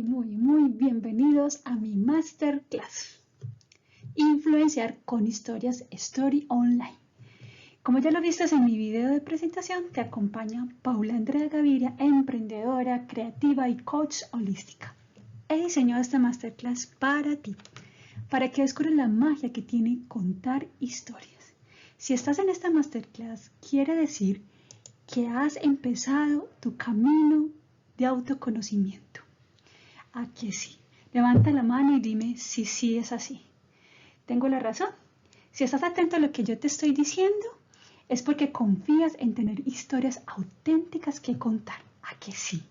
muy bienvenidos a mi Masterclass. Influenciar con historias Story Online. Como ya lo viste en mi video de presentación, te acompaña Paula Andrea Gaviria, emprendedora, creativa y coach holística. He diseñado esta Masterclass para ti, para que descubras la magia que tiene contar historias. Si estás en esta Masterclass, quiere decir que has empezado tu camino de autoconocimiento. ¿A que sí? Levanta la mano y dime si sí es así. ¿Tengo la razón? Si estás atento a lo que yo te estoy diciendo, es porque confías en tener historias auténticas que contar. ¿A que sí?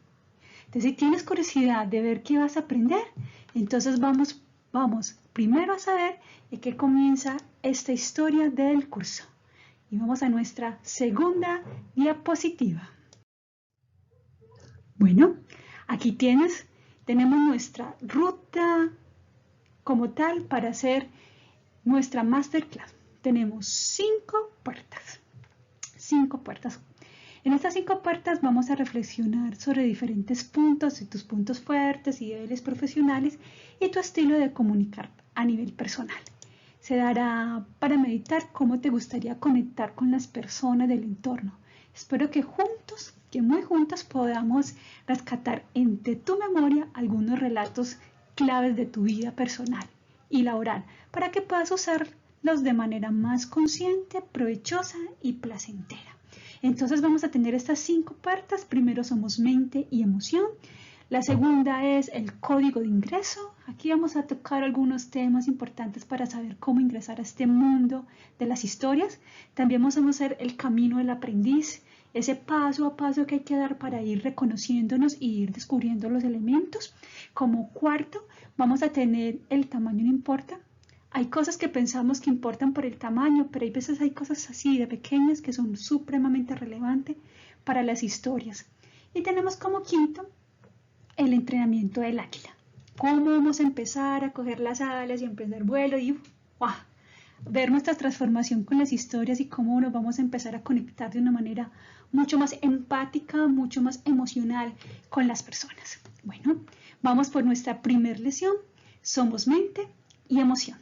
Entonces, si tienes curiosidad de ver qué vas a aprender, entonces vamos primero a saber de qué comienza esta historia del curso. Y vamos a nuestra segunda diapositiva. Bueno, aquí tenemos nuestra ruta como tal para hacer nuestra Masterclass. Tenemos 5 puertas. 5 puertas. En estas 5 puertas vamos a reflexionar sobre diferentes puntos, tus puntos fuertes y débiles profesionales y tu estilo de comunicar a nivel personal. Se dará para meditar cómo te gustaría conectar con las personas del entorno. Espero que muy juntos podamos rescatar entre tu memoria algunos relatos claves de tu vida personal y laboral para que puedas usarlos de manera más consciente, provechosa y placentera. Entonces vamos a tener estas 5 puertas. Primero somos mente y emoción. La segunda es el código de ingreso. Aquí vamos a tocar algunos temas importantes para saber cómo ingresar a este mundo de las historias. También vamos a hacer el camino del aprendiz, ese paso a paso que hay que dar para ir reconociéndonos y ir descubriendo los elementos. Como cuarto, vamos a tener el tamaño no importa. Hay cosas que pensamos que importan por el tamaño, pero hay veces hay cosas así de pequeñas que son supremamente relevantes para las historias. Y tenemos como quinto el entrenamiento del águila. Cómo vamos a empezar a coger las alas y emprender vuelo y ver nuestra transformación con las historias y cómo nos vamos a empezar a conectar de una manera mucho más empática, mucho más emocional con las personas. Bueno, vamos por nuestra primer lección. Somos mente y emoción.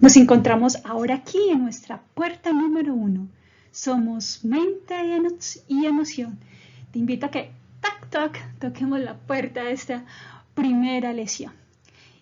Nos encontramos ahora aquí en nuestra puerta número 1. Somos mente y emoción. Te invito a que toquemos la puerta de esta primera lección.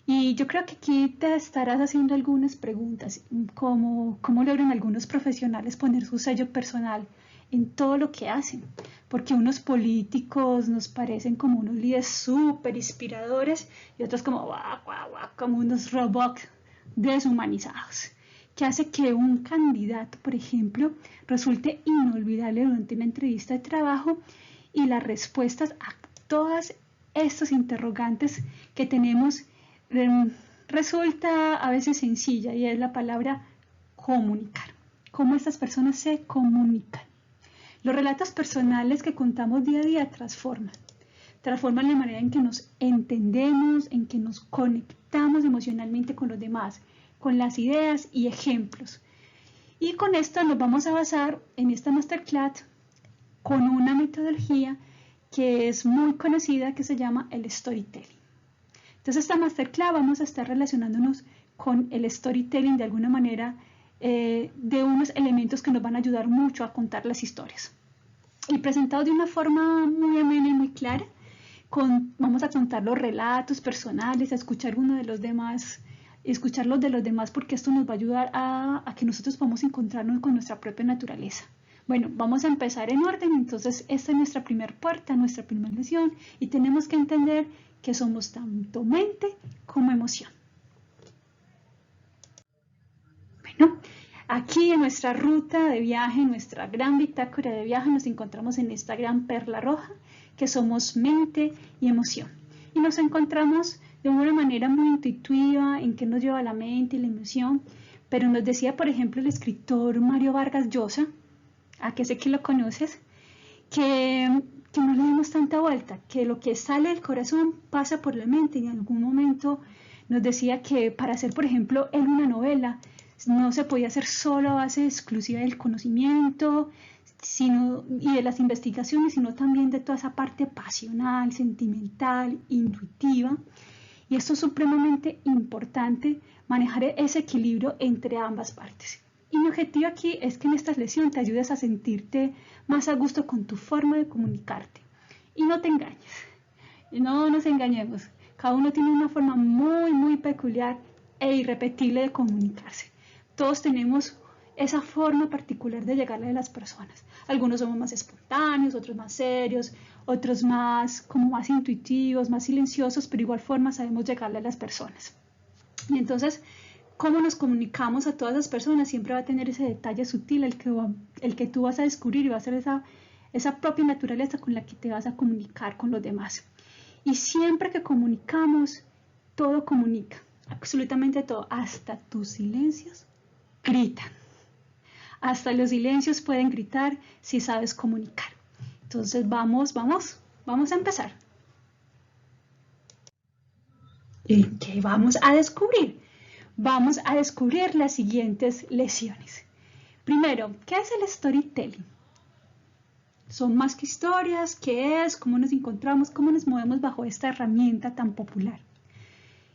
Y yo creo que aquí te estarás haciendo algunas preguntas, como cómo logran algunos profesionales poner su sello personal en todo lo que hacen, porque unos políticos nos parecen como unos líderes súper inspiradores y otros como unos robots deshumanizados, que hace que un candidato, por ejemplo, resulte inolvidable durante una entrevista de trabajo y las respuestas a todas estos interrogantes que tenemos resulta a veces sencilla y es la palabra comunicar. Cómo estas personas se comunican. Los relatos personales que contamos día a día transforman la manera en que nos entendemos, en que nos conectamos emocionalmente con los demás, con las ideas y ejemplos. Y con esto nos vamos a basar en esta Masterclass con una metodología que es muy conocida que se llama el storytelling. Entonces, esta Masterclass vamos a estar relacionándonos con el storytelling de alguna manera, de unos elementos que nos van a ayudar mucho a contar las historias. Y presentado de una forma muy amena y muy clara, vamos a contar los relatos personales, a escuchar escucharlos de los demás, porque esto nos va a ayudar a que nosotros podamos encontrarnos con nuestra propia naturaleza. Bueno, vamos a empezar en orden. Entonces, esta es nuestra primera puerta, nuestra primera lección, y tenemos que entender que somos tanto mente como emoción. Bueno, aquí en nuestra ruta de viaje, nuestra gran bitácora de viaje, nos encontramos en esta gran perla roja, que somos mente y emoción. Y nos encontramos de una manera muy intuitiva en qué nos lleva la mente y la emoción, pero nos decía, por ejemplo, el escritor Mario Vargas Llosa, a que sé que lo conoces, que no le demos tanta vuelta, que lo que sale del corazón pasa por la mente. Y en algún momento nos decía que para hacer, por ejemplo, una novela, no se podía hacer solo a base exclusiva del conocimiento, y de las investigaciones, sino también de toda esa parte pasional, sentimental, intuitiva. Y esto es supremamente importante, manejar ese equilibrio entre ambas partes. Y mi objetivo aquí es que en esta lección te ayudes a sentirte más a gusto con tu forma de comunicarte. Y no te engañes, no nos engañemos. Cada uno tiene una forma muy peculiar e irrepetible de comunicarse. Todos tenemos esa forma particular de llegarle a las personas. Algunos somos más espontáneos, otros más serios, otros más intuitivos, más silenciosos, pero igual forma sabemos llegarle a las personas. Y entonces, cómo nos comunicamos a todas las personas siempre va a tener ese detalle sutil, el que tú vas a descubrir, y va a ser esa propia naturaleza con la que te vas a comunicar con los demás. Y siempre que comunicamos, todo comunica, absolutamente todo, hasta tus silencios gritan. Hasta los silencios pueden gritar si sabes comunicar. Entonces vamos a empezar. ¿Y qué vamos a descubrir? Vamos a descubrir las siguientes lecciones. Primero, ¿qué es el storytelling? Son más que historias, ¿qué es? ¿Cómo nos encontramos? ¿Cómo nos movemos bajo esta herramienta tan popular?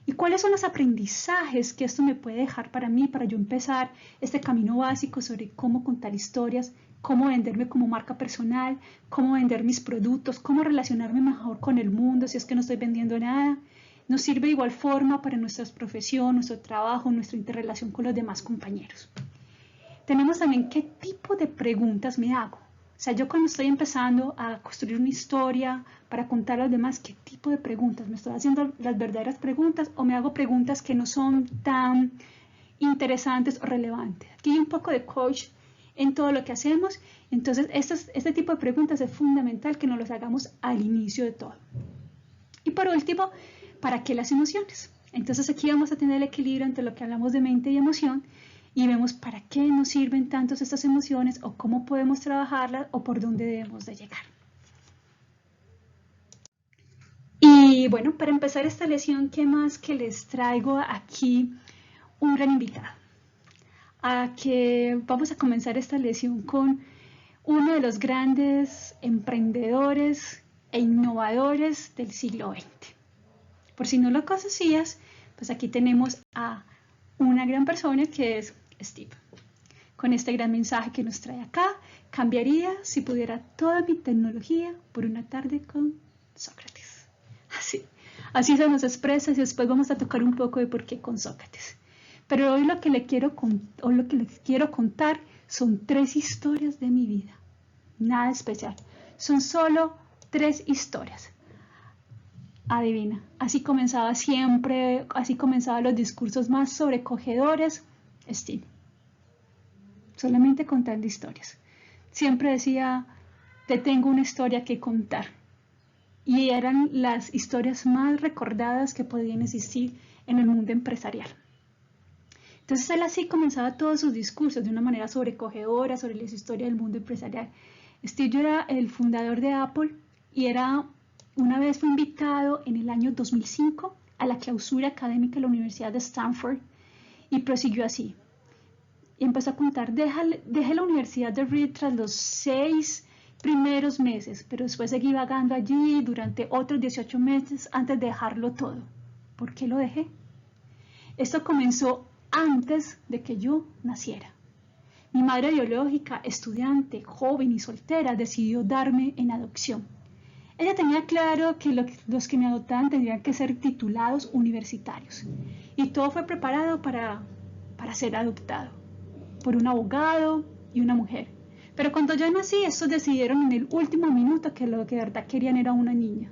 ¿Y cuáles son los aprendizajes que esto me puede dejar para mí, para yo empezar este camino básico sobre cómo contar historias, cómo venderme como marca personal, cómo vender mis productos, cómo relacionarme mejor con el mundo si es que no estoy vendiendo nada? Nos sirve de igual forma para nuestra profesión, nuestro trabajo, nuestra interrelación con los demás compañeros. Tenemos también qué tipo de preguntas me hago. O sea, yo cuando estoy empezando a construir una historia para contar a los demás, ¿qué tipo de preguntas? ¿Me estoy haciendo las verdaderas preguntas o me hago preguntas que no son tan interesantes o relevantes? Aquí hay un poco de coach en todo lo que hacemos. Entonces, este tipo de preguntas es fundamental que nos las hagamos al inicio de todo. Y por último, ¿para qué las emociones? Entonces, aquí vamos a tener el equilibrio entre lo que hablamos de mente y emoción. Y vemos para qué nos sirven tantas estas emociones o cómo podemos trabajarlas o por dónde debemos de llegar. Y bueno, para empezar esta lección, ¿qué más que les traigo aquí? Un gran invitado. Vamos a comenzar esta lección con uno de los grandes emprendedores e innovadores del siglo XX. Por si no lo conocías, pues aquí tenemos a una gran persona que es Steve. Con este gran mensaje que nos trae acá, cambiaría si pudiera toda mi tecnología por una tarde con Sócrates. Así se nos expresa y después vamos a tocar un poco de por qué con Sócrates. Pero hoy lo que les quiero contar son 3 historias de mi vida. Nada especial. Son solo 3 historias. Adivina, así comenzaba siempre, así comenzaban los discursos más sobrecogedores, Steve. Solamente contando historias. Siempre decía, te tengo una historia que contar. Y eran las historias más recordadas que podían existir en el mundo empresarial. Entonces él así comenzaba todos sus discursos de una manera sobrecogedora sobre las historias del mundo empresarial. Steve era el fundador de Apple y una vez fue invitado en el año 2005 a la clausura académica de la Universidad de Stanford y prosiguió así. Y empezó a contar, dejé la Universidad de Reed tras los 6 primeros meses, pero después seguí vagando allí durante otros 18 meses antes de dejarlo todo. ¿Por qué lo dejé? Esto comenzó antes de que yo naciera. Mi madre biológica, estudiante, joven y soltera, decidió darme en adopción. Ella tenía claro que los que me adoptaban tendrían que ser titulados universitarios. Y todo fue preparado para ser adoptado por un abogado y una mujer. Pero cuando yo nací, estos decidieron en el último minuto que lo que de verdad querían era una niña.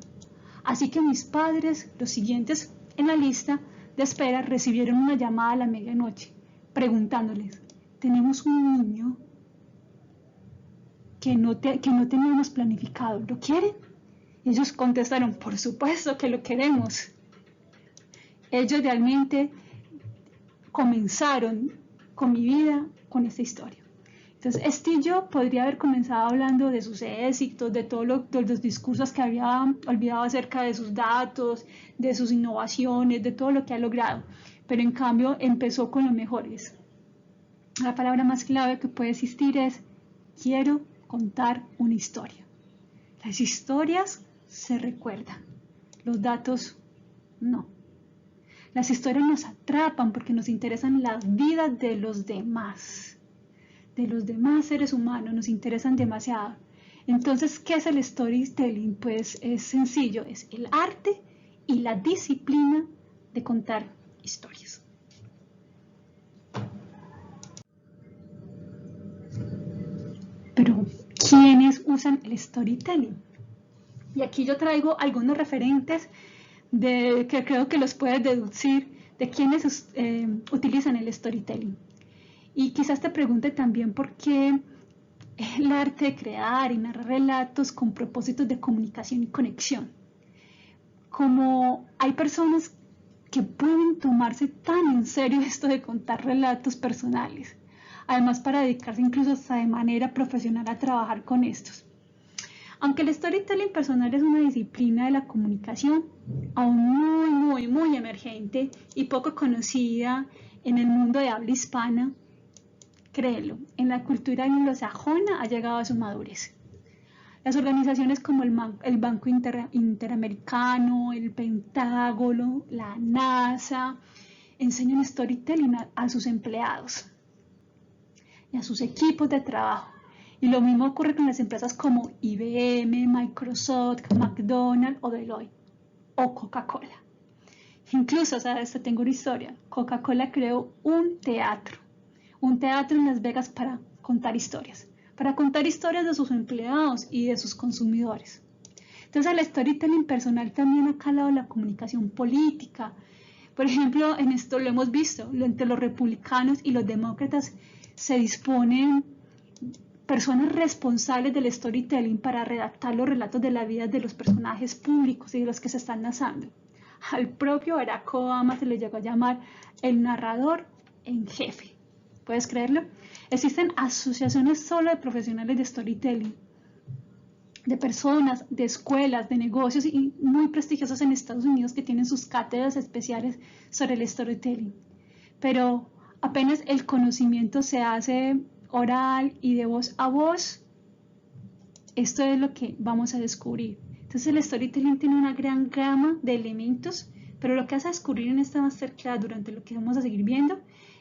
Así que mis padres, los siguientes en la lista de espera, recibieron una llamada a la medianoche, preguntándoles, tenemos un niño que no teníamos planificado, ¿lo quieren? Ellos contestaron, por supuesto que lo queremos. Ellos realmente comenzaron con mi vida, con esta historia. Entonces, Steve Jobs podría haber comenzado hablando de sus éxitos, de todos los discursos que había olvidado acerca de sus datos, de sus innovaciones, de todo lo que ha logrado. Pero en cambio, empezó con los mejores. La palabra más clave que puede existir es, quiero contar una historia. Las historias se recuerdan, los datos no. Las historias nos atrapan porque nos interesan las vidas de los demás seres humanos, nos interesan demasiado. Entonces, ¿qué es el storytelling? Pues es sencillo, es el arte y la disciplina de contar historias. Pero, ¿quiénes usan el storytelling? Y aquí yo traigo algunos referentes que creo que los puedes deducir de quiénes utilizan el storytelling. Y quizás te pregunte también por qué el arte de crear y narrar relatos con propósitos de comunicación y conexión. Como hay personas que pueden tomarse tan en serio esto de contar relatos personales, además para dedicarse incluso hasta de manera profesional a trabajar con estos. Aunque el storytelling personal es una disciplina de la comunicación aún muy emergente y poco conocida en el mundo de habla hispana, créelo, en la cultura anglosajona ha llegado a su madurez. Las organizaciones como el Banco Interamericano, el Pentágono, la NASA, enseñan storytelling a sus empleados y a sus equipos de trabajo. Y lo mismo ocurre con las empresas como IBM, Microsoft, McDonald's o Deloitte o Coca-Cola. Incluso, ¿sabes? Tengo una historia. Coca-Cola creó un teatro en Las Vegas para contar historias de sus empleados y de sus consumidores. Entonces, el storytelling personal también ha calado la comunicación política. Por ejemplo, en esto lo hemos visto, entre los republicanos y los demócratas se disponen personas responsables del storytelling para redactar los relatos de la vida de los personajes públicos y de los que se están narrando. Al propio Barack Obama se le llegó a llamar el narrador en jefe. ¿Puedes creerlo? Existen asociaciones solo de profesionales de storytelling, de personas, de escuelas, de negocios y muy prestigiosas en Estados Unidos que tienen sus cátedras especiales sobre el storytelling. Pero apenas el conocimiento se hace oral y de voz a voz, esto es lo que vamos a descubrir. Entonces el storytelling tiene una gran gama de elementos, pero lo que vas a descubrir en esta masterclass durante lo que vamos a seguir viendo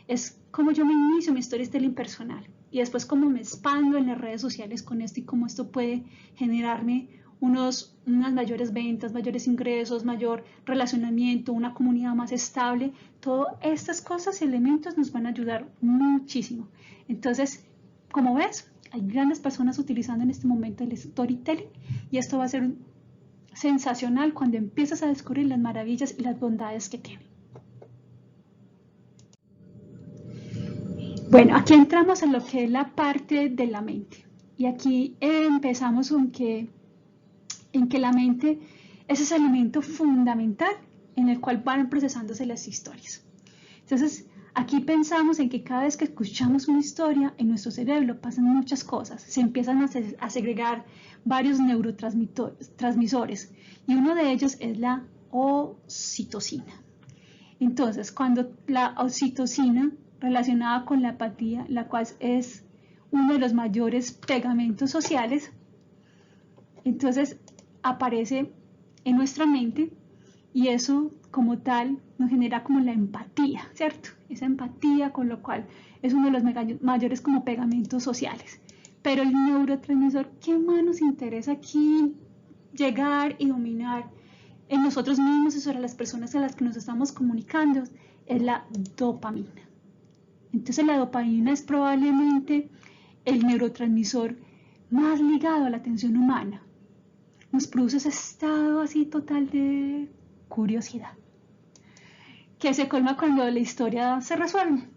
es cómo yo me inicio mi storytelling personal y después cómo me expando en las redes sociales con esto y cómo esto puede generarme unas mayores ventas, mayores ingresos, mayor relacionamiento, una comunidad más estable. Todas estas cosas y elementos nos van a ayudar muchísimo. Entonces, como ves, hay grandes personas utilizando en este momento el storytelling y esto va a ser sensacional cuando empiezas a descubrir las maravillas y las bondades que tiene. Bueno, aquí entramos en lo que es la parte de la mente y aquí empezamos en que la mente es ese elemento fundamental en el cual van procesándose las historias. Entonces, aquí pensamos en que cada vez que escuchamos una historia, en nuestro cerebro pasan muchas cosas. Se empiezan a segregar varios neurotransmisores y uno de ellos es la oxitocina. Entonces, cuando la oxitocina relacionada con la empatía, la cual es uno de los mayores pegamentos sociales, entonces aparece en nuestra mente y eso como tal nos genera como la empatía, ¿cierto? Esa empatía con lo cual es uno de los mayores como pegamentos sociales. Pero el neurotransmisor que más nos interesa aquí llegar y dominar en nosotros mismos y sobre las personas a las que nos estamos comunicando es la dopamina. Entonces la dopamina es probablemente el neurotransmisor más ligado a la atención humana. Nos produce ese estado así total de curiosidad, que se colma cuando la historia se resuelve.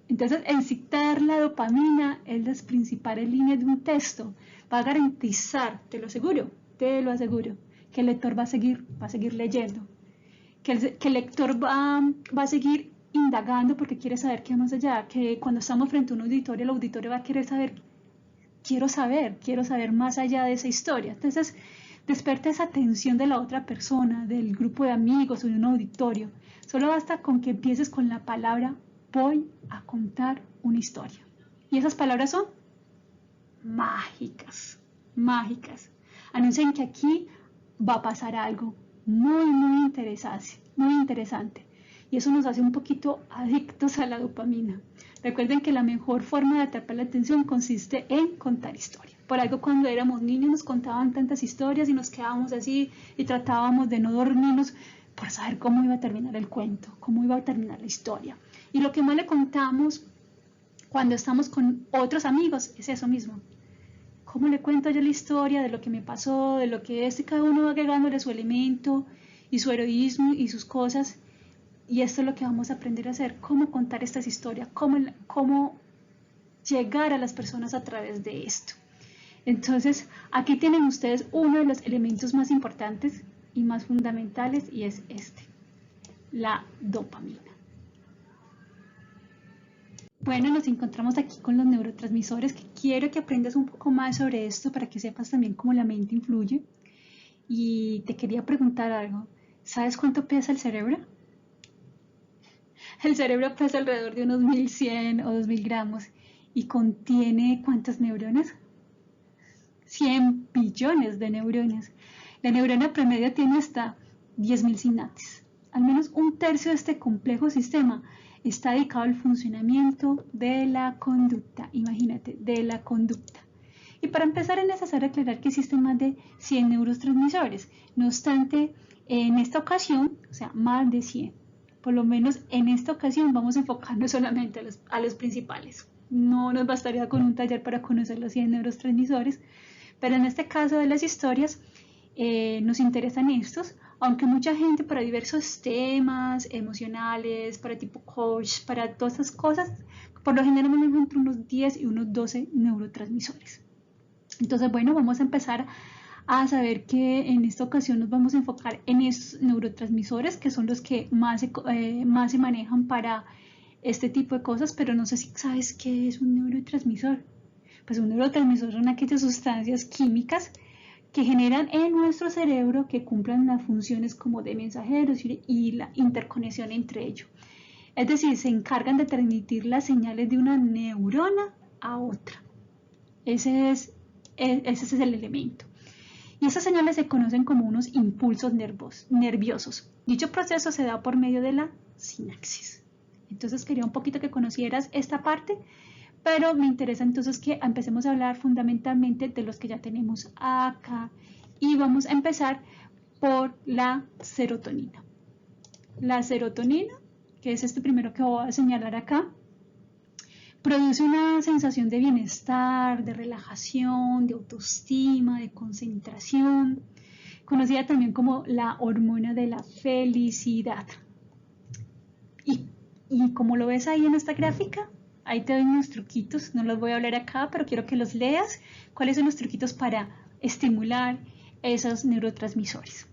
Entonces, excitar la dopamina es las principales líneas de un texto. Va a garantizar, te lo aseguro, que el lector va a seguir leyendo, que el lector va a seguir indagando porque quiere saber qué más allá, que cuando estamos frente a un auditorio, el auditorio va a querer saber, quiero saber más allá de esa historia. Entonces, desperta esa atención de la otra persona, del grupo de amigos o de un auditorio. Solo basta con que empieces con la palabra voy a contar una historia. ¿Y esas palabras son? mágicas, mágicas. Anuncian que aquí va a pasar algo muy interesante. Y eso nos hace un poquito adictos a la dopamina. Recuerden que la mejor forma de atrapar la atención consiste en contar historias. Por algo cuando éramos niños nos contaban tantas historias y nos quedábamos así y tratábamos de no dormirnos por saber cómo iba a terminar el cuento, cómo iba a terminar la historia. Y lo que más le contamos cuando estamos con otros amigos es eso mismo. ¿Cómo le cuento yo la historia de lo que me pasó, de lo que es? Y cada uno va agregándole su elemento y su heroísmo y sus cosas. Y esto es lo que vamos a aprender a hacer, cómo contar estas historias, cómo llegar a las personas a través de esto. Entonces, aquí tienen ustedes uno de los elementos más importantes y más fundamentales y es este, la dopamina. Bueno, nos encontramos aquí con los neurotransmisores, que quiero que aprendas un poco más sobre esto para que sepas también cómo la mente influye. Y te quería preguntar algo, ¿sabes cuánto pesa el cerebro? El cerebro pesa alrededor de unos 1100 o 2000 gramos y contiene ¿cuántas neuronas? 100 billones de neuronas. La neurona promedio tiene hasta 10.000 sinapsis. Al menos un tercio de este complejo sistema está dedicado al funcionamiento de la conducta. Imagínate, de la conducta. Y para empezar es necesario aclarar que existen más de 100 neurotransmisores. No obstante, en esta ocasión, o sea, más de 100. Por lo menos en esta ocasión vamos a enfocarnos solamente a los principales. No nos bastaría con un taller para conocer los 100 neurotransmisores, pero en este caso de las historias nos interesan estos, aunque mucha gente para diversos temas emocionales, para tipo coach, para todas esas cosas, por lo general manejan entre unos 10 y unos 12 neurotransmisores. Entonces, bueno, vamos a empezar a saber que en esta ocasión nos vamos a enfocar en estos neurotransmisores que son los que más se manejan para este tipo de cosas, pero no sé si sabes qué es un neurotransmisor. Pues un neurotransmisor son aquellas sustancias químicas que generan en nuestro cerebro que cumplan las funciones como de mensajeros y la interconexión entre ellos. Es decir, se encargan de transmitir las señales de una neurona a otra. Ese es el elemento. Y esas señales se conocen como unos impulsos nerviosos. Dicho proceso se da por medio de la sinapsis. Entonces quería un poquito que conocieras esta parte, pero me interesa entonces que empecemos a hablar fundamentalmente de los que ya tenemos acá. Y vamos a empezar por la serotonina. La serotonina, que es este primero que voy a señalar acá, produce una sensación de bienestar, de relajación, de autoestima, de concentración, conocida también como la hormona de la felicidad. Y como lo ves ahí en esta gráfica, ahí te doy unos truquitos, no los voy a hablar acá, pero quiero que los leas. ¿Cuáles son los truquitos para estimular esos neurotransmisores?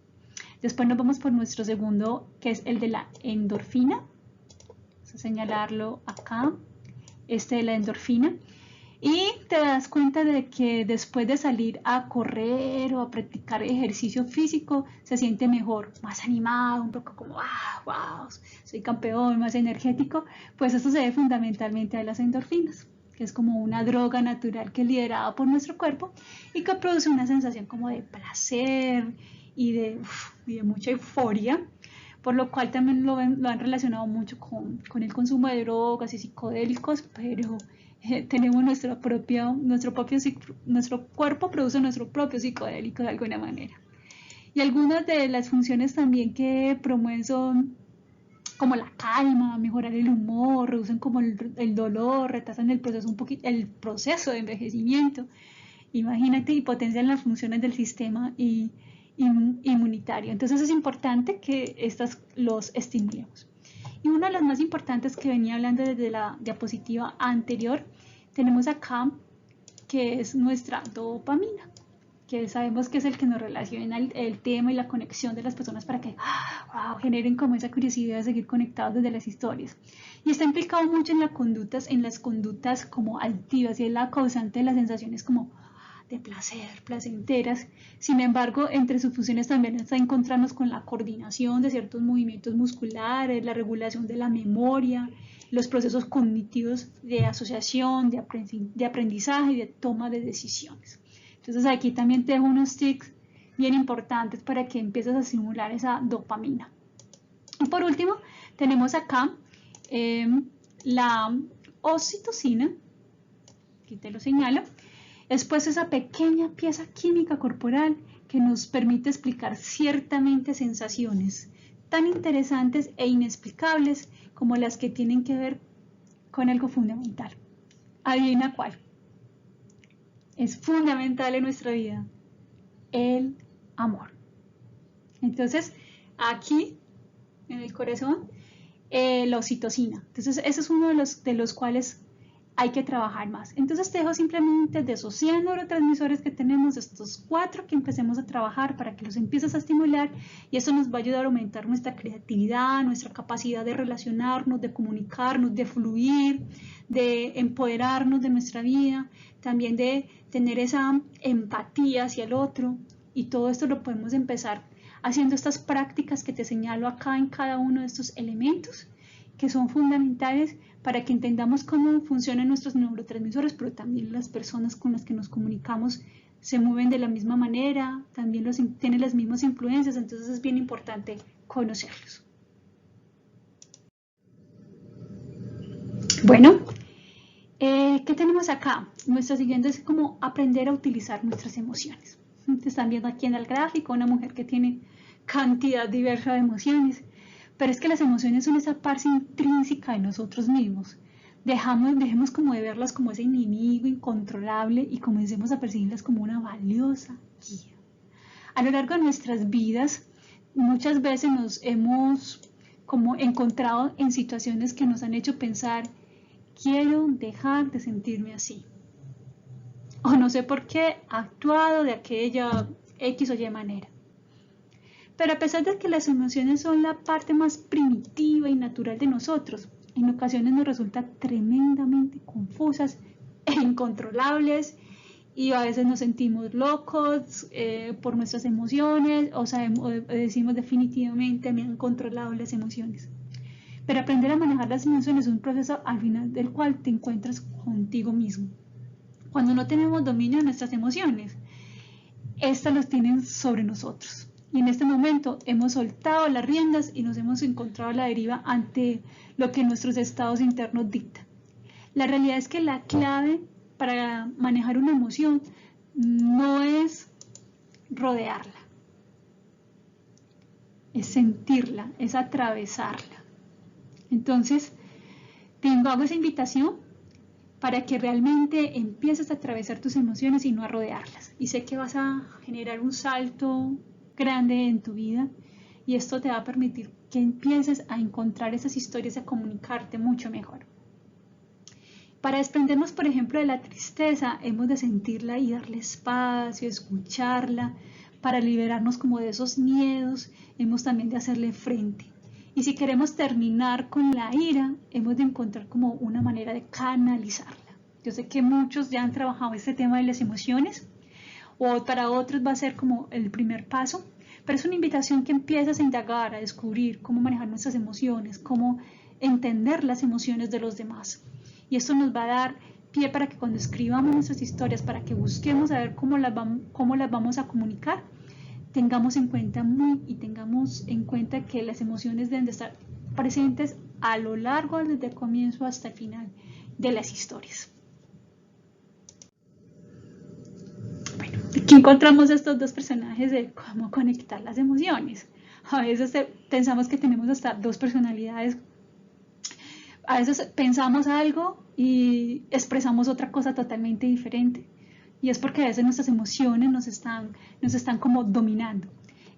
Después nos vamos por nuestro segundo, que es el de la endorfina. Vamos a señalarlo acá. De la endorfina, y te das cuenta de que después de salir a correr o a practicar ejercicio físico se siente mejor, más animado, un poco como wow, soy campeón, más energético. Pues esto se debe fundamentalmente a las endorfinas, que es como una droga natural que es liderada por nuestro cuerpo y que produce una sensación como de placer y de mucha euforia, por lo cual también lo han relacionado mucho con el consumo de drogas y psicodélicos, pero tenemos nuestro cuerpo produce nuestro propio psicodélico de alguna manera. Y algunas de las funciones también que promueven son como la calma, mejorar el humor, reducen como el dolor, retrasan el proceso de envejecimiento. Imagínate, y potencian las funciones del sistema inmunitario. Entonces es importante que los estimulemos. Y una de las más importantes que venía hablando desde la diapositiva anterior, tenemos acá que es nuestra dopamina, que sabemos que es el que nos relaciona el tema y la conexión de las personas para que generen como esa curiosidad de seguir conectados desde las historias. Y está implicado mucho en las conductas como adictivas y es la causante de las sensaciones como de placer, placenteras. Sin embargo, entre sus funciones también está encontrarnos con la coordinación de ciertos movimientos musculares, la regulación de la memoria, los procesos cognitivos de asociación, de aprendizaje y de toma de decisiones. Entonces aquí también te dejo unos tips bien importantes para que empieces a simular esa dopamina. Y por último, tenemos acá la oxitocina, aquí te lo señalo, es pues esa pequeña pieza química corporal que nos permite explicar ciertamente sensaciones tan interesantes e inexplicables como las que tienen que ver con algo fundamental. ¿Adivina cuál? Es fundamental en nuestra vida, el amor. Entonces, aquí en el corazón, la oxitocina. Entonces, ese es uno de los cuales hay que trabajar más. Entonces, te dejo simplemente de esos 100 neurotransmisores que tenemos, estos 4 que empecemos a trabajar para que los empieces a estimular, y eso nos va a ayudar a aumentar nuestra creatividad, nuestra capacidad de relacionarnos, de comunicarnos, de fluir, de empoderarnos de nuestra vida, también de tener esa empatía hacia el otro, y todo esto lo podemos empezar haciendo estas prácticas que te señalo acá en cada uno de estos elementos, que son fundamentales para que entendamos cómo funcionan nuestros neurotransmisores, pero también las personas con las que nos comunicamos se mueven de la misma manera, también tienen las mismas influencias, entonces es bien importante conocerlos. Bueno, ¿qué tenemos acá? Nuestra siguiente es como aprender a utilizar nuestras emociones. Te están viendo aquí en el gráfico una mujer que tiene cantidad diversa de emociones, pero es que las emociones son esa parte intrínseca de nosotros mismos. Dejemos como de verlas como ese enemigo incontrolable y comencemos a percibirlas como una valiosa guía. A lo largo de nuestras vidas, muchas veces nos hemos como encontrado en situaciones que nos han hecho pensar, quiero dejar de sentirme así. O no sé por qué he actuado de aquella X o Y manera. Pero a pesar de que las emociones son la parte más primitiva y natural de nosotros, en ocasiones nos resultan tremendamente confusas e incontrolables, y a veces nos sentimos locos por nuestras emociones, o decimos definitivamente me han controlado las emociones. Pero aprender a manejar las emociones es un proceso al final del cual te encuentras contigo mismo. Cuando no tenemos dominio de nuestras emociones, estas las tienen sobre nosotros. Y en este momento hemos soltado las riendas y nos hemos encontrado a la deriva ante lo que nuestros estados internos dictan. La realidad es que la clave para manejar una emoción no es rodearla, es sentirla, es atravesarla. Entonces, hago esa invitación para que realmente empieces a atravesar tus emociones y no a rodearlas. Y sé que vas a generar un salto grande en tu vida y esto te va a permitir que empieces a encontrar esas historias y a comunicarte mucho mejor. Para desprendernos, por ejemplo, de la tristeza, hemos de sentirla y darle espacio, escucharla. Para liberarnos como de esos miedos, hemos también de hacerle frente. Y si queremos terminar con la ira, hemos de encontrar como una manera de canalizarla. Yo sé que muchos ya han trabajado este tema de las emociones, o para otros va a ser como el primer paso, pero es una invitación que empiezas a indagar, a descubrir cómo manejar nuestras emociones, cómo entender las emociones de los demás. Y esto nos va a dar pie para que cuando escribamos nuestras historias, para que busquemos a ver cómo las vamos a comunicar, tengamos en cuenta que las emociones deben de estar presentes a lo largo, desde el comienzo hasta el final de las historias. Bueno, aquí encontramos estos dos personajes de cómo conectar las emociones. A veces pensamos que tenemos hasta dos personalidades. A veces pensamos algo y expresamos otra cosa totalmente diferente. Y es porque a veces nuestras emociones nos están como dominando.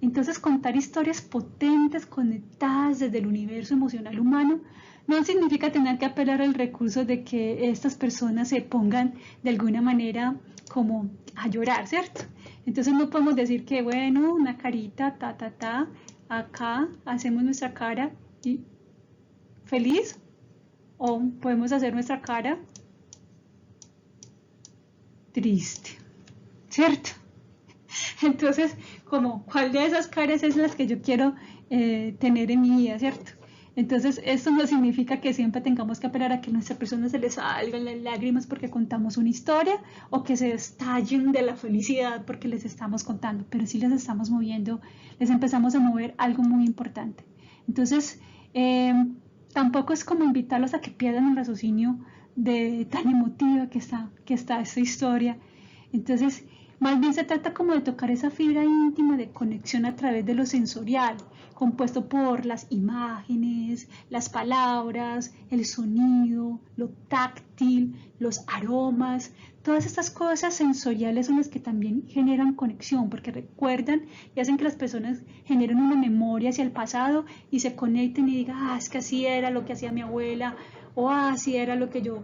Entonces, contar historias potentes, conectadas desde el universo emocional humano, no significa tener que apelar al recurso de que estas personas se pongan de alguna manera como a llorar, ¿cierto? Entonces no podemos decir que, bueno, una carita, acá hacemos nuestra cara y feliz, o podemos hacer nuestra cara triste, ¿cierto? Entonces, ¿cuál de esas caras es las que yo quiero tener en mi vida, ¿cierto? Entonces, esto no significa que siempre tengamos que esperar a que a nuestra persona se les salgan las lágrimas porque contamos una historia o que se estallen de la felicidad porque les estamos contando, pero sí les estamos moviendo, les empezamos a mover algo muy importante. Entonces, tampoco es como invitarlos a que pierdan el raciocinio de tan emotiva que está esta historia. Entonces, más bien se trata como de tocar esa fibra íntima de conexión a través de lo sensorial, compuesto por las imágenes, las palabras, el sonido, lo táctil, los aromas. Todas estas cosas sensoriales son las que también generan conexión, porque recuerdan y hacen que las personas generen una memoria hacia el pasado y se conecten y digan, es que así era lo que hacía mi abuela, o así era lo que yo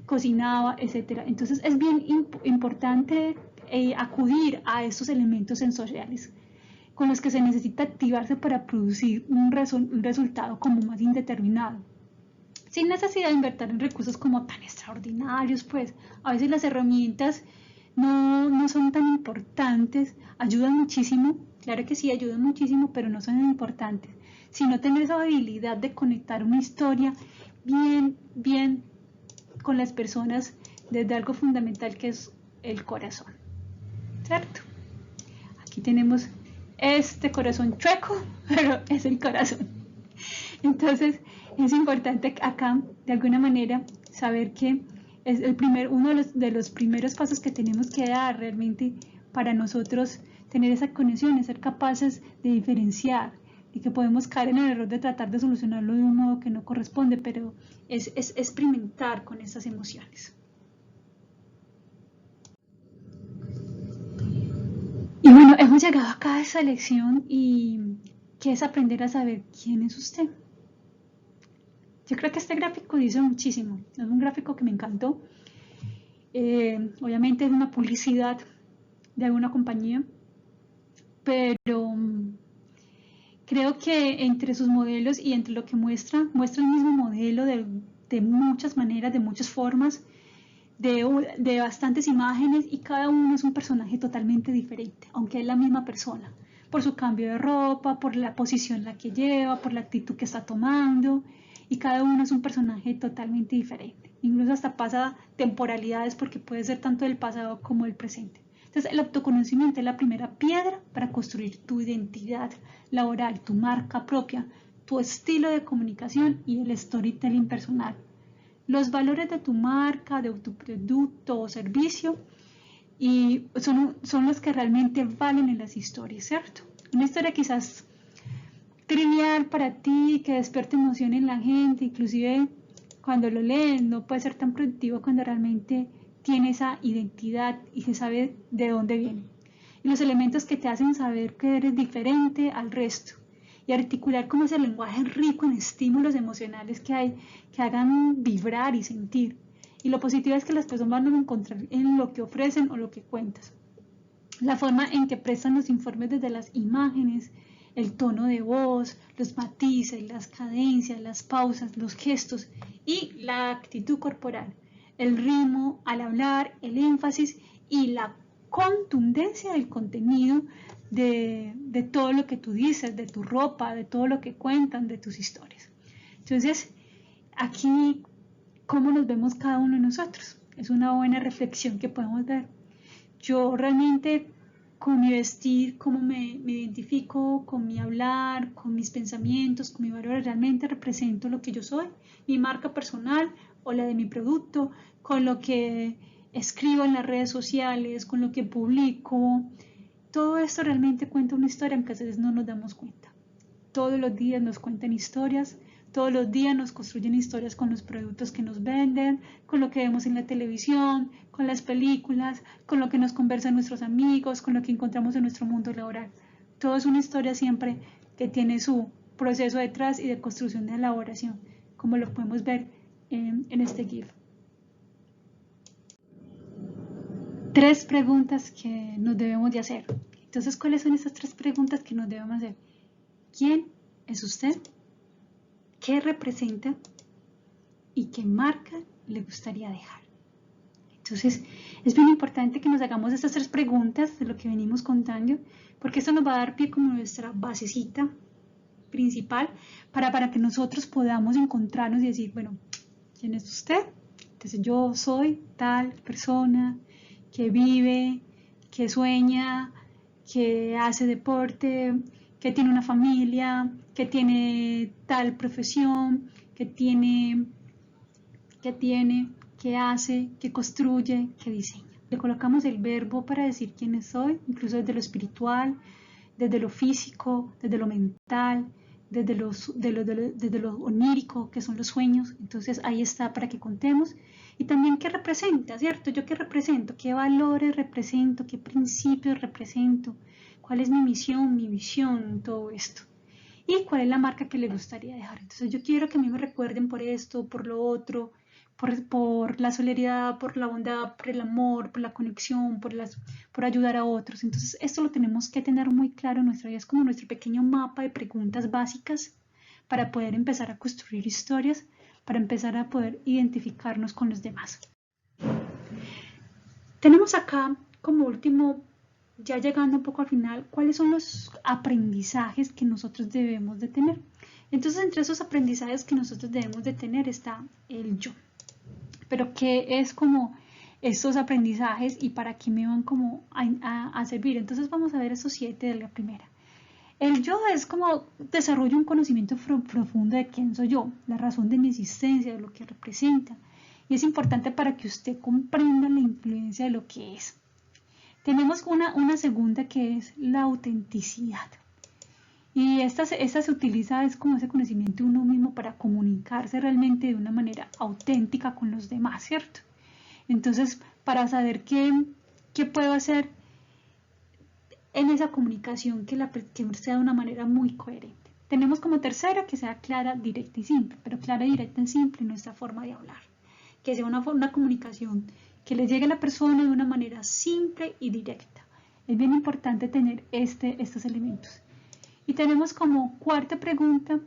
cocinaba, etc. Entonces es bien importante acudir a estos elementos sensoriales con los que se necesita activarse para producir un resultado como más indeterminado. Sin necesidad de invertir en recursos como tan extraordinarios, pues a veces las herramientas no son tan importantes, ayudan muchísimo, claro que sí, ayudan muchísimo, pero no son tan importantes, sino tener esa habilidad de conectar una historia bien con las personas desde algo fundamental que es el corazón, ¿cierto? Aquí tenemos este corazón chueco, pero es el corazón. Entonces, es importante acá, de alguna manera, saber que es uno de los primeros pasos que tenemos que dar realmente para nosotros tener esa conexión, es ser capaces de diferenciar y que podemos caer en el error de tratar de solucionarlo de un modo que no corresponde, pero es experimentar con esas emociones. Y bueno, hemos llegado acá a esa lección y que es aprender a saber quién es usted. Yo creo que este gráfico dice muchísimo, es un gráfico que me encantó. Obviamente es una publicidad de alguna compañía, pero creo que entre sus modelos y entre lo que muestra el mismo modelo de muchas maneras, de muchas formas, de bastantes imágenes, y cada uno es un personaje totalmente diferente, aunque es la misma persona, por su cambio de ropa, por la posición en la que lleva, por la actitud que está tomando, y cada uno es un personaje totalmente diferente. Incluso hasta pasa temporalidades porque puede ser tanto del pasado como del presente. Entonces, el autoconocimiento es la primera piedra para construir tu identidad laboral, tu marca propia, tu estilo de comunicación y el storytelling personal. Los valores de tu marca, de tu producto o servicio, y son los que realmente valen en las historias, ¿cierto? Una historia quizás trivial para ti, que despierte emoción en la gente, inclusive cuando lo leen, no puede ser tan productivo cuando realmente tiene esa identidad y se sabe de dónde viene. Y los elementos que te hacen saber que eres diferente al resto. Y articular como ese lenguaje rico en estímulos emocionales que hay, que hagan vibrar y sentir. Y lo positivo es que las personas van a encontrar en lo que ofrecen o lo que cuentas. La forma en que prestan los informes desde las imágenes, el tono de voz, los matices, las cadencias, las pausas, los gestos y la actitud corporal, el ritmo al hablar, el énfasis y la contundencia del contenido de todo lo que tú dices, de tu ropa, de todo lo que cuentan, de tus historias. Entonces, aquí, ¿cómo nos vemos cada uno de nosotros? Es una buena reflexión que podemos ver. Yo realmente con mi vestir, cómo me identifico, con mi hablar, con mis pensamientos, con mi valores, realmente represento lo que yo soy, mi marca personal o la de mi producto, con lo que escribo en las redes sociales, con lo que publico. Todo esto realmente cuenta una historia, aunque a veces no nos damos cuenta. Todos los días nos cuentan historias, todos los días nos construyen historias con los productos que nos venden, con lo que vemos en la televisión, con las películas, con lo que nos conversan nuestros amigos, con lo que encontramos en nuestro mundo laboral. Todo es una historia siempre que tiene su proceso detrás y de construcción de elaboración, como lo podemos ver en este GIF. 3 preguntas que nos debemos de hacer. Entonces, ¿cuáles son esas 3 preguntas que nos debemos hacer? ¿Quién es usted? ¿Qué representa? ¿Y qué marca le gustaría dejar? Entonces, es bien importante que nos hagamos estas 3 preguntas de lo que venimos contando, porque esto nos va a dar pie como nuestra basecita principal para que nosotros podamos encontrarnos y decir, bueno, ¿quién es usted? Entonces yo soy tal persona que vive, que sueña, que hace deporte, que tiene una familia, que tiene tal profesión, que hace, que construye, que diseña. Le colocamos el verbo para decir quién soy, incluso desde lo espiritual, desde lo físico, desde lo mental, desde lo onírico, que son los sueños. Entonces ahí está para que contemos. Y también qué representa, ¿cierto? Yo qué represento, qué valores represento, qué principios represento, cuál es mi misión, mi visión, todo esto. Y cuál es la marca que le gustaría dejar. Entonces yo quiero que a mí me recuerden por esto, por lo otro, por la solidaridad, por la bondad, por el amor, por la conexión, por ayudar a otros. Entonces esto lo tenemos que tener muy claro en nuestra vida. Es como nuestro pequeño mapa de preguntas básicas para poder empezar a construir historias, para empezar a poder identificarnos con los demás. Tenemos acá como último, ya llegando un poco al final, cuáles son los aprendizajes que nosotros debemos de tener. Entonces, entre esos aprendizajes que nosotros debemos de tener está el yo. Pero ¿qué es como estos aprendizajes y para qué me van como a servir? Entonces vamos a ver esos 7 de la primera. El yo es como desarrollo un conocimiento profundo de quién soy yo, la razón de mi existencia, de lo que representa. Y es importante para que usted comprenda la influencia de lo que es. Tenemos una segunda que es la autenticidad. Y esta se utiliza es como ese conocimiento de uno mismo para comunicarse realmente de una manera auténtica con los demás, ¿cierto? Entonces, para saber qué puedo hacer en esa comunicación que sea de una manera muy coherente. Tenemos como tercera que sea clara, directa y simple, pero clara, directa y simple no es la forma de hablar. Que sea una comunicación que le llegue a la persona de una manera simple y directa. Es bien importante tener estos elementos. Y tenemos como cuarta pregunta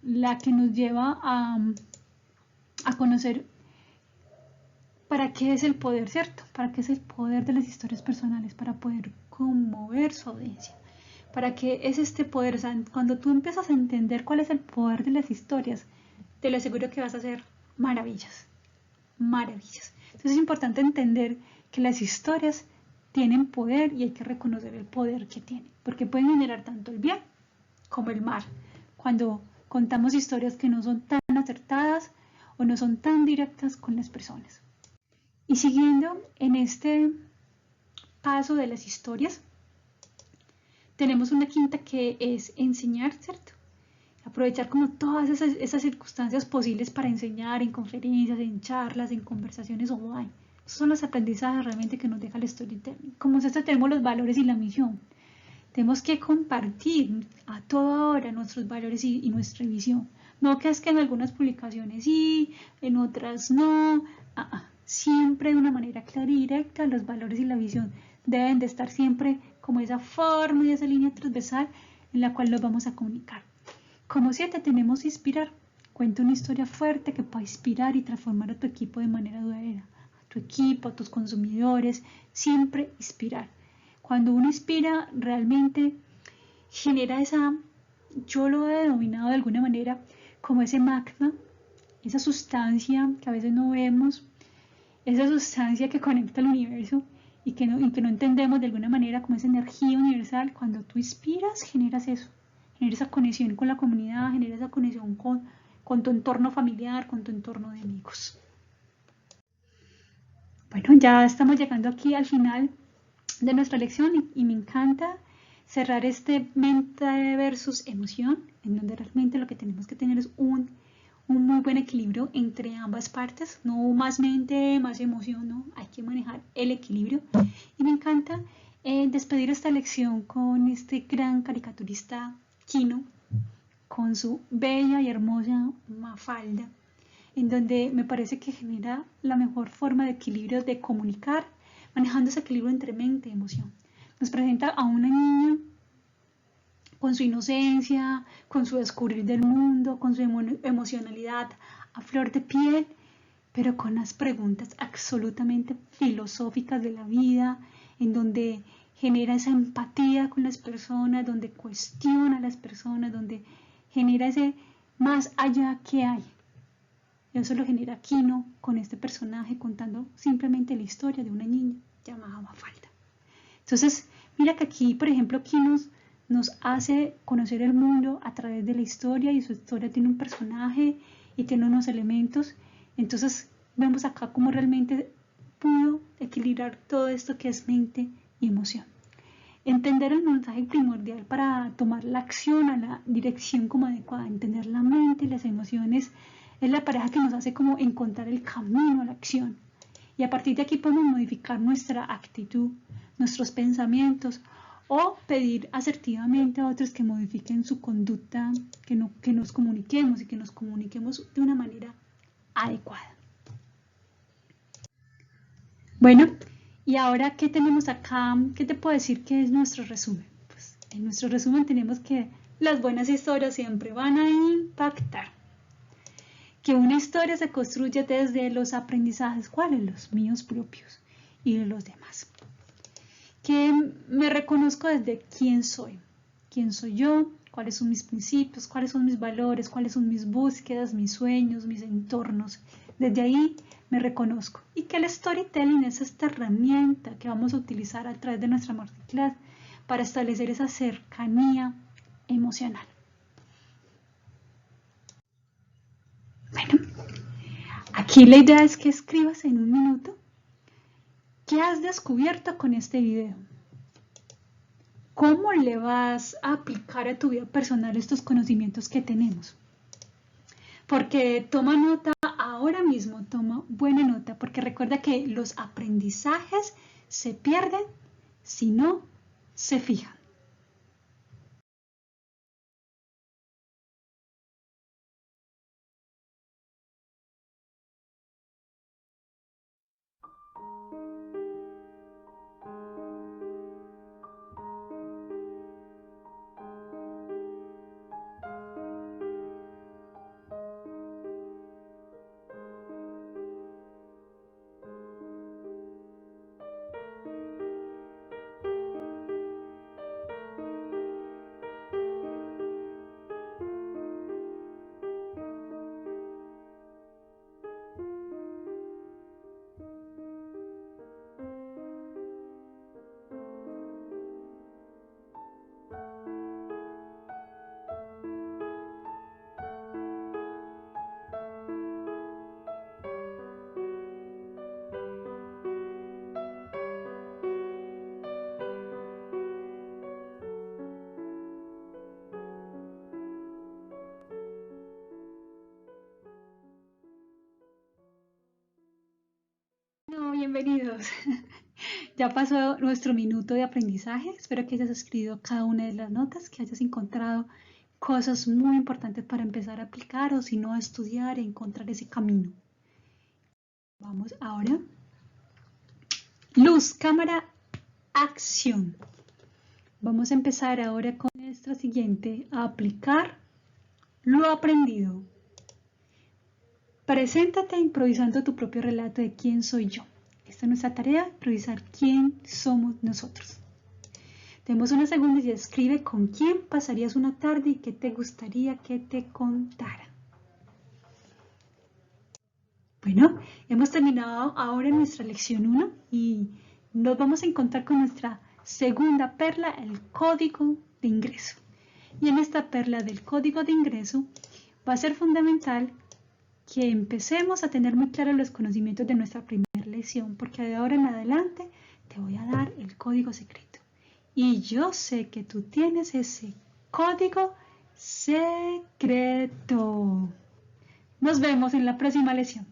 la que nos lleva a conocer para qué es el poder, ¿cierto? Para qué es el poder de las historias personales, para poder conmover su audiencia. ¿Para qué es este poder? O sea, cuando tú empiezas a entender cuál es el poder de las historias, te lo aseguro que vas a hacer maravillas, maravillas. Entonces es importante entender que las historias tienen poder y hay que reconocer el poder que tienen, porque pueden generar tanto el bien como el mal. Cuando contamos historias que no son tan acertadas o no son tan directas con las personas. Y siguiendo en este paso de las historias, tenemos una quinta que es enseñar, ¿cierto? Aprovechar como todas esas circunstancias posibles para enseñar en conferencias, en charlas, en conversaciones online. Esos son los aprendizajes realmente que nos deja el storytelling. Como nosotros tenemos los valores y la misión. Tenemos que compartir a toda hora nuestros valores y nuestra visión. No que es que en algunas publicaciones sí, en otras no. Siempre de una manera clara y directa, los valores y la visión deben de estar siempre como esa forma y esa línea transversal en la cual los vamos a comunicar. Como 7 tenemos inspirar. Cuenta una historia fuerte que pueda inspirar y transformar a tu equipo de manera duradera. A tu equipo, a tus consumidores, siempre inspirar. Cuando uno inspira, realmente genera yo lo he denominado de alguna manera como ese magma, esa sustancia que a veces no vemos, esa sustancia que conecta al universo y que no entendemos de alguna manera como esa energía universal. Cuando tú inspiras, generas eso, generas esa conexión con la comunidad, generas esa conexión con tu entorno familiar, con tu entorno de amigos. Bueno, ya estamos llegando aquí al final de nuestra lección y me encanta cerrar este mente versus emoción, en donde realmente lo que tenemos que tener es un muy buen equilibrio entre ambas partes, no más mente, más emoción, no, hay que manejar el equilibrio. Y me encanta despedir esta lección con este gran caricaturista Kino, con su bella y hermosa Mafalda, en donde me parece que genera la mejor forma de equilibrio de comunicar, manejando ese equilibrio entre mente y emoción. Nos presenta a una niña con su inocencia, con su descubrir del mundo, con su emocionalidad a flor de piel, pero con las preguntas absolutamente filosóficas de la vida, en donde genera esa empatía con las personas, donde cuestiona a las personas, donde genera ese más allá que hay. Eso lo genera Quino con este personaje contando simplemente la historia de una niña llamada Mafalda. Entonces, mira que aquí, por ejemplo, Quino nos hace conocer el mundo a través de la historia, y su historia tiene un personaje y tiene unos elementos. Entonces, vemos acá cómo realmente pudo equilibrar todo esto que es mente y emoción. Entender el mensaje primordial para tomar la acción a la dirección como adecuada. Entender la mente y las emociones es la pareja que nos hace como encontrar el camino a la acción. Y a partir de aquí podemos modificar nuestra actitud, nuestros pensamientos, o pedir asertivamente a otros que modifiquen su conducta, que nos comuniquemos y que nos comuniquemos de una manera adecuada. Bueno, y ahora, ¿qué tenemos acá? ¿Qué te puedo decir que es nuestro resumen? Pues en nuestro resumen tenemos que las buenas historias siempre van a impactar. Que una historia se construye desde los aprendizajes, ¿cuáles? Los míos propios y de los demás. Que me reconozco desde quién soy yo, cuáles son mis principios, cuáles son mis valores, cuáles son mis búsquedas, mis sueños, mis entornos. Desde ahí me reconozco. Y que el storytelling es esta herramienta que vamos a utilizar a través de nuestra masterclass para establecer esa cercanía emocional. Bueno, aquí la idea es que escribas en un minuto qué has descubierto con este video. ¿Cómo le vas a aplicar a tu vida personal estos conocimientos que tenemos? Porque toma nota ahora mismo, toma buena nota, porque recuerda que los aprendizajes se pierden si no se fijan. No, bienvenidos. Ya pasó nuestro minuto de aprendizaje. Espero que hayas escrito cada una de las notas, que hayas encontrado cosas muy importantes para empezar a aplicar, o si no, a estudiar e encontrar ese camino. Vamos ahora. Luz, cámara, acción. Vamos a empezar ahora con nuestra siguiente, a aplicar lo aprendido. Preséntate improvisando tu propio relato de quién soy yo. Esta es nuestra tarea, improvisar quién somos nosotros. Tenemos una segunda y escribe con quién pasarías una tarde y qué te gustaría que te contara. Bueno, hemos terminado ahora nuestra lección 1 y nos vamos a encontrar con nuestra segunda perla, el código de ingreso. Y en esta perla del código de ingreso va a ser fundamental que empecemos a tener muy claros los conocimientos de nuestra primera lección, porque de ahora en adelante te voy a dar el código secreto. Y yo sé que tú tienes ese código secreto. Nos vemos en la próxima lección.